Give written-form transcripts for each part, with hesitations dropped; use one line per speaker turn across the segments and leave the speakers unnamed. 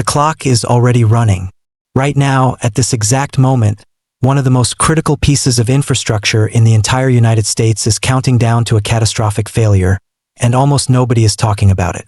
The clock is already running. Right now, at this exact moment, one of the most critical pieces of infrastructure in the entire United States is counting down to a catastrophic failure, and almost nobody is talking about it.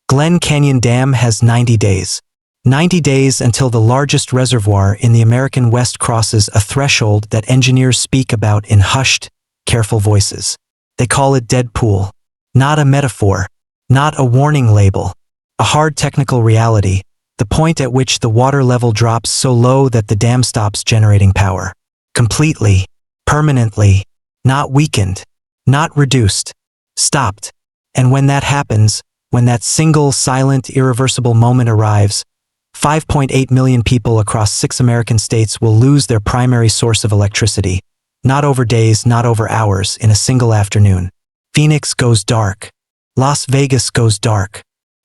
Glen Canyon Dam has 90 days. 90 days until the largest reservoir in the American West crosses a threshold that engineers speak about in hushed, careful voices. They call it dead pool. Not a metaphor, not a warning label, a hard technical reality, the point at which the water level drops so low that the dam stops generating power. Completely, permanently, not weakened, not reduced, stopped. And when that happens, when that single, silent, irreversible moment arrives, 5.8 million people across 6 American states will lose their primary source of electricity. Not over days, not over hours, in a single afternoon. Phoenix goes dark. Las Vegas goes dark.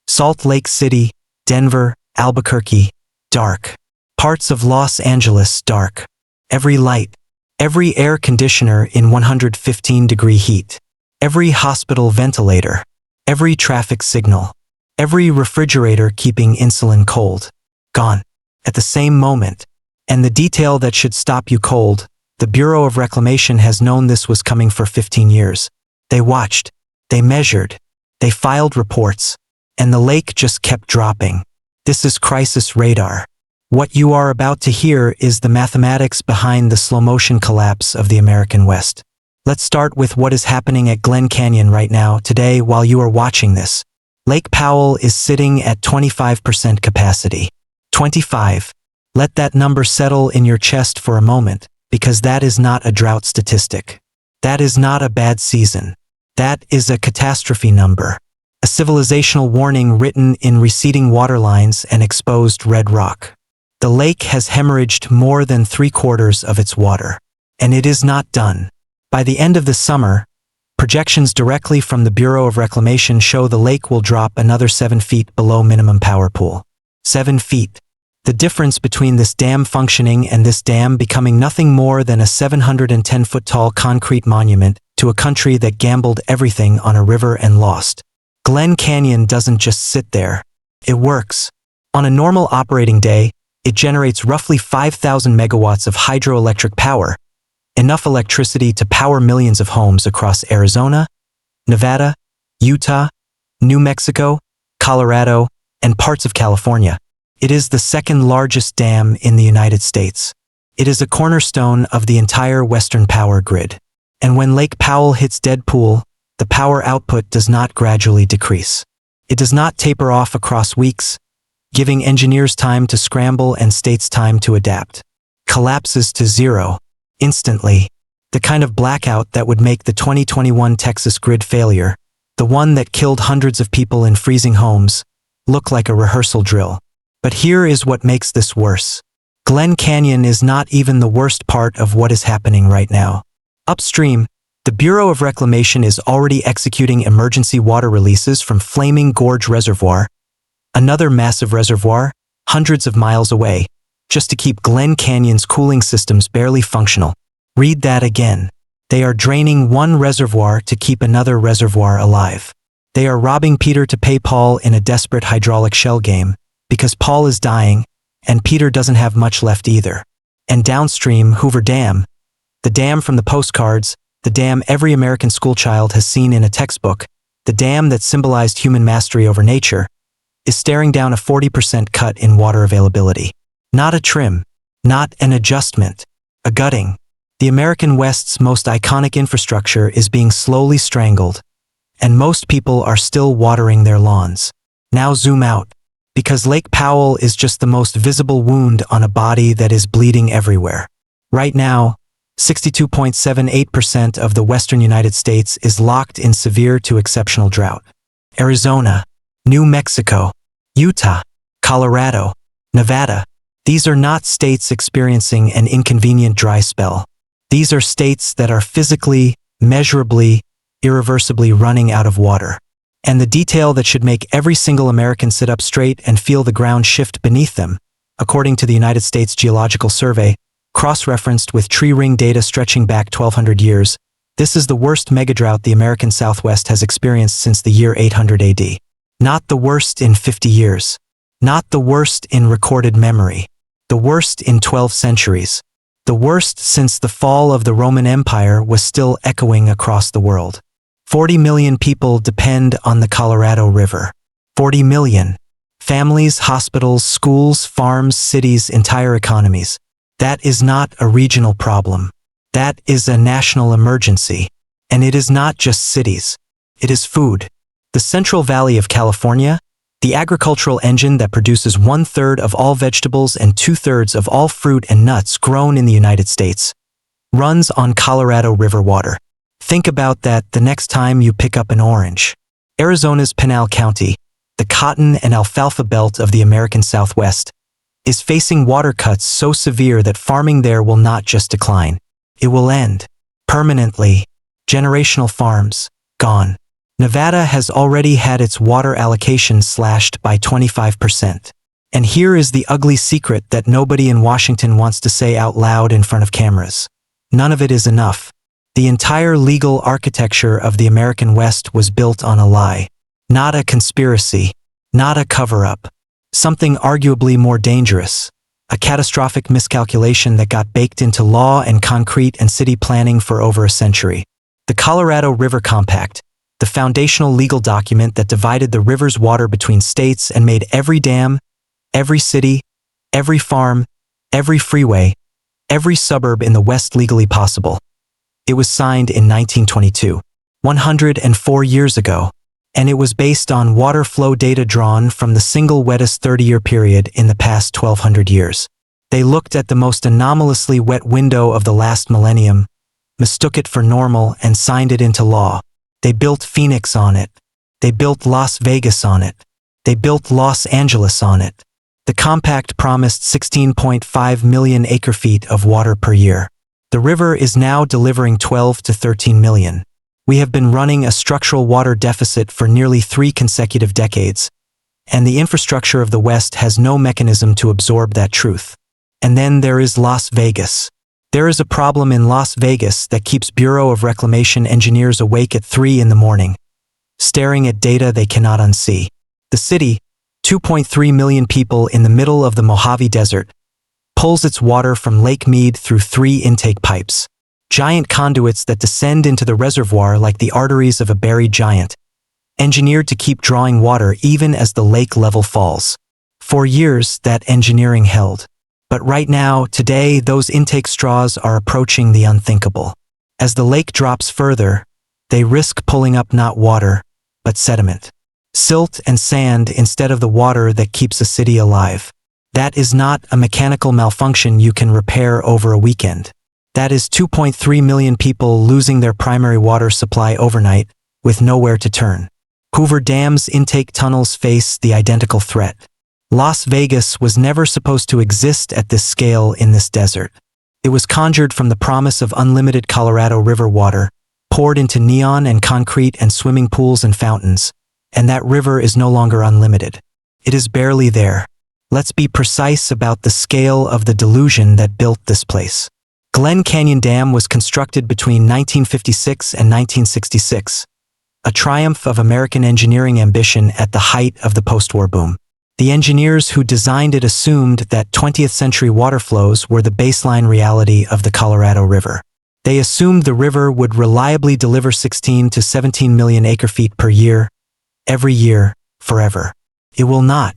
Salt Lake City, Denver, Albuquerque, dark. Parts of Los Angeles, dark. Every light, every air conditioner in 115-degree heat, every hospital ventilator, every traffic signal, every refrigerator keeping insulin cold, gone. At the same moment. And the detail that should stop you cold, the Bureau of Reclamation has known this was coming for 15 years. They watched, they measured, they filed reports, and the lake just kept dropping. This is crisis radar. What you are about to hear is the mathematics behind the slow-motion collapse of the American West. Let's start with what is happening at Glen Canyon right now, today, while you are watching this. Lake Powell is sitting at 25% capacity. 25. Let that number settle in your chest for a moment, because that is not a drought statistic. That is not a bad season. That is a catastrophe number. A civilizational warning written in receding water lines and exposed red rock. The lake has hemorrhaged more than 3/4 of its water. And it is not done. By the end of the summer, projections directly from the Bureau of Reclamation show the lake will drop another 7 feet below minimum power pool. 7 feet. The difference between this dam functioning and this dam becoming nothing more than a 710-foot-tall concrete monument to a country that gambled everything on a river and lost. Glen Canyon doesn't just sit there. It works. On a normal operating day, it generates roughly 5,000 megawatts of hydroelectric power, enough electricity to power millions of homes across Arizona, Nevada, Utah, New Mexico, Colorado, and parts of California. It is the second largest dam in the United States. It is a cornerstone of the entire Western power grid. And when Lake Powell hits dead pool, the power output does not gradually decrease. It does not taper off across weeks, giving engineers time to scramble and states time to adapt. Collapses to zero, instantly. The kind of blackout that would make the 2021 Texas grid failure, the one that killed hundreds of people in freezing homes, look like a rehearsal drill. But here is what makes this worse. Glen Canyon is not even the worst part of what is happening right now. Upstream, the Bureau of Reclamation is already executing emergency water releases from Flaming Gorge Reservoir, another massive reservoir, hundreds of miles away, just to keep Glen Canyon's cooling systems barely functional. Read that again. They are draining one reservoir to keep another reservoir alive. They are robbing Peter to pay Paul in a desperate hydraulic shell game, because Paul is dying, and Peter doesn't have much left either. And downstream, Hoover Dam, the dam from the postcards, the dam every American schoolchild has seen in a textbook, the dam that symbolized human mastery over nature, is staring down a 40% cut in water availability. Not a trim, not an adjustment, a gutting. The American West's most iconic infrastructure is being slowly strangled, and most people are still watering their lawns. Now zoom out. Because Lake Powell is just the most visible wound on a body that is bleeding everywhere. Right now, 62.78% of the western United States is locked in severe to exceptional drought. Arizona, New Mexico, Utah, Colorado, Nevada. These are not states experiencing an inconvenient dry spell. These are states that are physically, measurably, irreversibly running out of water. And the detail that should make every single American sit up straight and feel the ground shift beneath them, according to the United States Geological Survey, cross-referenced with tree ring data stretching back 1,200 years, this is the worst megadrought the American Southwest has experienced since the year 800 AD. Not the worst in 50 years. Not the worst in recorded memory. The worst in 12 centuries. The worst since the fall of the Roman Empire was still echoing across the world. 40 million people depend on the Colorado River. 40 million. Families, hospitals, schools, farms, cities, entire economies. That is not a regional problem. That is a national emergency. And it is not just cities. It is food. The Central Valley of California, the agricultural engine that produces 1/3 of all vegetables and 2/3 of all fruit and nuts grown in the United States, runs on Colorado River water. Think about that the next time you pick up an orange. Arizona's Pinal County, the cotton and alfalfa belt of the American Southwest, is facing water cuts so severe that farming there will not just decline. It will end. Permanently. Generational farms, gone. Nevada has already had its water allocation slashed by 25%. And here is the ugly secret that nobody in Washington wants to say out loud in front of cameras. None of it is enough. The entire legal architecture of the American West was built on a lie. Not a conspiracy. Not a cover-up. Something arguably more dangerous. A catastrophic miscalculation that got baked into law and concrete and city planning for over a century. The Colorado River Compact, the foundational legal document that divided the river's water between states and made every dam, every city, every farm, every freeway, every suburb in the West legally possible. It was signed in 1922, 104 years ago, and it was based on water flow data drawn from the single wettest 30-year period in the past 1,200 years. They looked at the most anomalously wet window of the last millennium, mistook it for normal, and signed it into law. They built Phoenix on it. They built Las Vegas on it. They built Los Angeles on it. The compact promised 16.5 million acre-feet of water per year. The river is now delivering 12 to 13 million. We have been running a structural water deficit for nearly 3 consecutive decades, and the infrastructure of the West has no mechanism to absorb that truth. And then there is Las Vegas. There is a problem in Las Vegas that keeps Bureau of Reclamation engineers awake at 3 in the morning, staring at data they cannot unsee. The city, 2.3 million people in the middle of the Mojave Desert, pulls its water from Lake Mead through 3 intake pipes, giant conduits that descend into the reservoir like the arteries of a buried giant, engineered to keep drawing water even as the lake level falls. For years, that engineering held. But right now, today, those intake straws are approaching the unthinkable. As the lake drops further, they risk pulling up not water, but sediment. Silt and sand instead of the water that keeps a city alive. That is not a mechanical malfunction you can repair over a weekend. That is 2.3 million people losing their primary water supply overnight, with nowhere to turn. Hoover Dam's intake tunnels face the identical threat. Las Vegas was never supposed to exist at this scale in this desert. It was conjured from the promise of unlimited Colorado River water, poured into neon and concrete and swimming pools and fountains, and that river is no longer unlimited. It is barely there. Let's be precise about the scale of the delusion that built this place. Glen Canyon Dam was constructed between 1956 and 1966, a triumph of American engineering ambition at the height of the post-war boom. The engineers who designed it assumed that 20th century water flows were the baseline reality of the Colorado River. They assumed the river would reliably deliver 16 to 17 million acre-feet per year, every year, forever. It will not.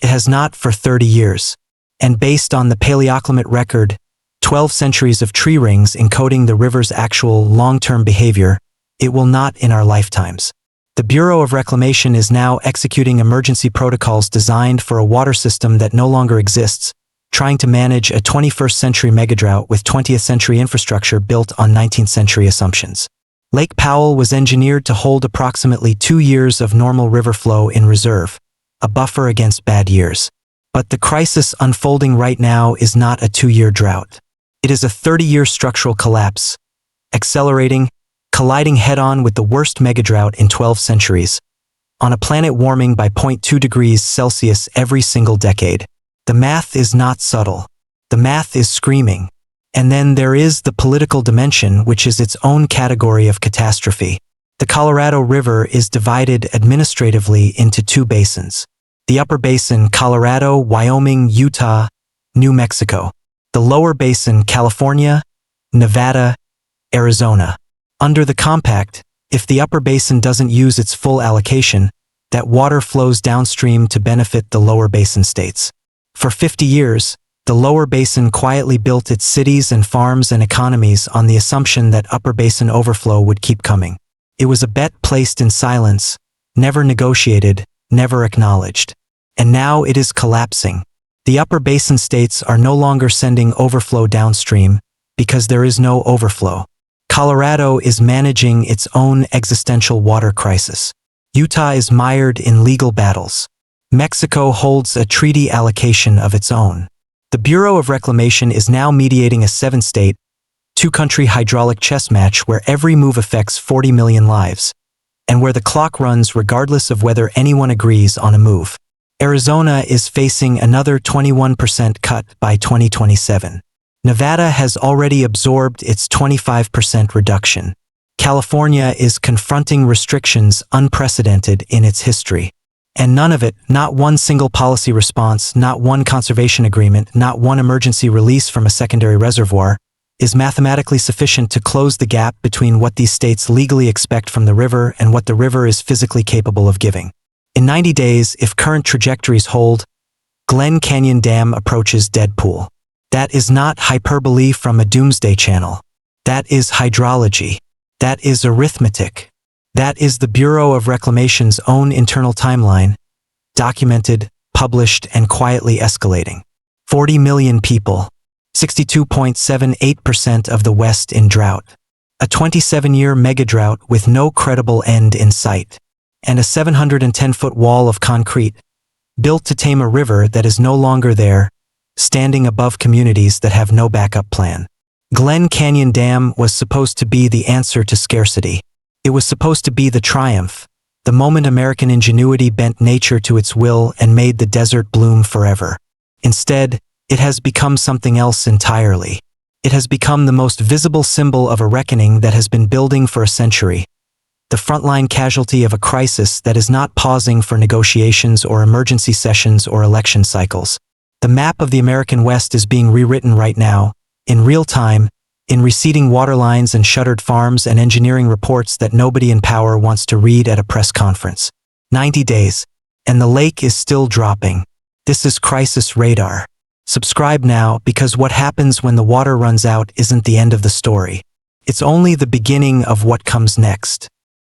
It has not for 30 years. And based on the paleoclimate record, 12 centuries of tree rings encoding the river's actual long-term behavior, it will not in our lifetimes. The Bureau of Reclamation is now executing emergency protocols designed for a water system that no longer exists, trying to manage a 21st century megadrought with 20th century infrastructure built on 19th century assumptions. Lake Powell was engineered to hold approximately 2 years of normal river flow in reserve, a buffer against bad years. But the crisis unfolding right now is not a 2-year drought. It is a 30-year structural collapse, accelerating, colliding head-on with the worst megadrought in 12 centuries, on a planet warming by 0.2 degrees Celsius every single decade. The math is not subtle. The math is screaming. And then there is the political dimension, which is its own category of catastrophe. The Colorado River is divided administratively into 2 basins. The upper basin, Colorado, Wyoming, Utah, New Mexico. The lower basin, California, Nevada, Arizona. Under the compact, if the upper basin doesn't use its full allocation, that water flows downstream to benefit the lower basin states. For 50 years, the lower basin quietly built its cities and farms and economies on the assumption that upper basin overflow would keep coming. It was a bet placed in silence, never negotiated, never acknowledged. And now it is collapsing. The upper basin states are no longer sending overflow downstream because there is no overflow. Colorado is managing its own existential water crisis. Utah is mired in legal battles. Mexico holds a treaty allocation of its own. The Bureau of Reclamation is now mediating a 7-state, 2-country hydraulic chess match where every move affects 40 million lives, and where the clock runs regardless of whether anyone agrees on a move. Arizona is facing another 21% cut by 2027. Nevada has already absorbed its 25% reduction. California is confronting restrictions unprecedented in its history. And none of it, not one single policy response, not one conservation agreement, not one emergency release from a secondary reservoir, is mathematically sufficient to close the gap between what these states legally expect from the river and what the river is physically capable of giving. In 90 days, if current trajectories hold, Glen Canyon Dam approaches dead pool. That is not hyperbole from a doomsday channel. That is hydrology. That is arithmetic. That is the Bureau of Reclamation's own internal timeline, documented, published, and quietly escalating. 40 million people, 62.78% of the West in drought. A 27-year megadrought with no credible end in sight. And a 710-foot wall of concrete, built to tame a river that is no longer there, standing above communities that have no backup plan. Glen Canyon Dam was supposed to be the answer to scarcity. It was supposed to be the triumph, the moment American ingenuity bent nature to its will and made the desert bloom forever. Instead, it has become something else entirely. It has become the most visible symbol of a reckoning that has been building for a century. The frontline casualty of a crisis that is not pausing for negotiations or emergency sessions or election cycles. The map of the American West is being rewritten right now, in real time, in receding waterlines and shuttered farms and engineering reports that nobody in power wants to read at a press conference. 90 days, and the lake is still dropping. This is Crisis Radar. Subscribe now, because what happens when the water runs out isn't the end of the story. It's only the beginning of what comes next.